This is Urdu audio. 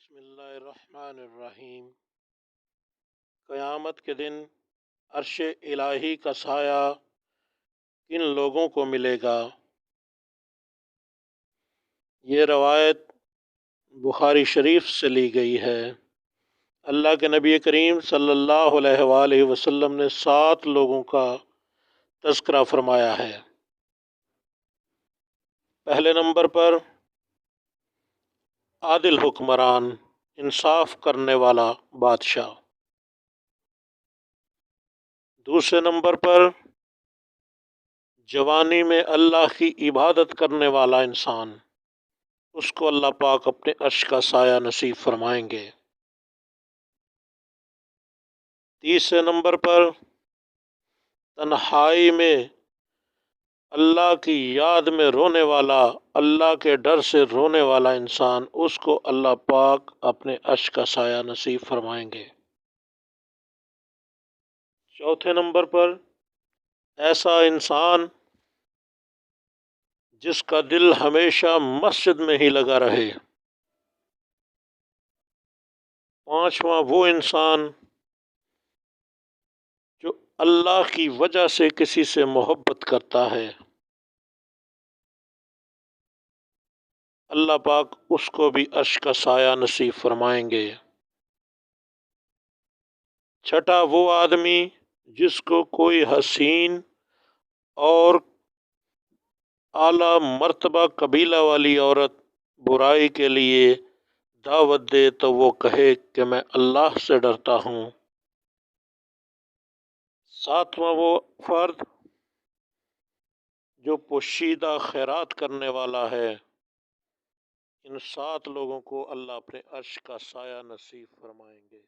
بسم اللہ الرحمن الرحیم۔ قیامت کے دن عرش الہی کا سایہ کن لوگوں کو ملے گا؟ یہ روایت بخاری شریف سے لی گئی ہے۔ اللہ کے نبی کریم صلی اللہ علیہ وآلہ وسلم نے 7 لوگوں کا تذکرہ فرمایا ہے۔ پہلے نمبر پر عادل حکمران، انصاف کرنے والا بادشاہ۔ دوسرے نمبر پر جوانی میں اللہ کی عبادت کرنے والا انسان، اس کو اللہ پاک اپنے عرش کا سایہ نصیب فرمائیں گے۔ تیسرے نمبر پر تنہائی میں اللہ کی یاد میں رونے والا، اللہ کے ڈر سے رونے والا انسان، اس کو اللہ پاک اپنے عرش کا سایہ نصیب فرمائیں گے۔ چوتھے نمبر پر ایسا انسان جس کا دل ہمیشہ مسجد میں ہی لگا رہے۔ پانچواں وہ انسان جو اللہ کی وجہ سے کسی سے محبت کرتا ہے، اللہ پاک اس کو بھی عرش کا سایہ نصیب فرمائیں گے۔ چھٹا وہ آدمی جس کو کوئی حسین اور اعلیٰ مرتبہ قبیلہ والی عورت برائی کے لیے دعوت دے تو وہ کہے کہ میں اللہ سے ڈرتا ہوں۔ ساتواں وہ فرد جو پوشیدہ خیرات کرنے والا ہے۔ ان 7 لوگوں کو اللہ اپنے عرش کا سایہ نصیب فرمائیں گے۔